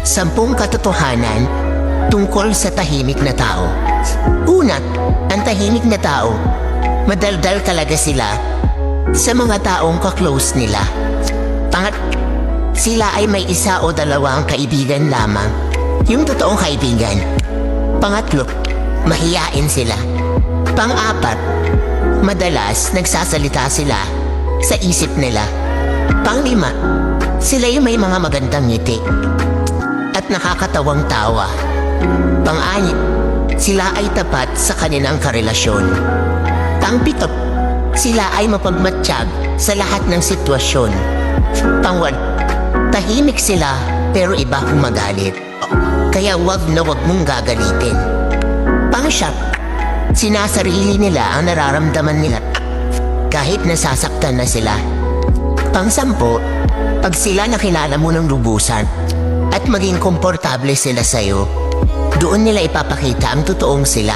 10 katotohanan tungkol sa tahimik na tao. Una, ang tahimik na tao, madaldal talaga sila sa mga taong ka-close nila. Sila ay may 1 o 2 kaibigan lamang, yung totoong kaibigan. Pangatlo, mahiyain sila. Pang-4, madalas nagsasalita sila sa isip nila. Pang-5, sila yung may mga magandang ngiti at nakakatawang tawa. Pang-6, sila ay tapat sa kanilang karelasyon. Pang-7, sila ay mapagmatsyag sa lahat ng sitwasyon. Pang-8, tahimik sila pero iba humagalit. Kaya wag mong gagalitin. Pang-7, sinasarili nila ang nararamdaman nila kahit nasasaktan na sila. Pang-10, pag sila nakilala mo ng lubusan at maging komportable sila sa'yo, doon nila ipapakita ang totoong sila.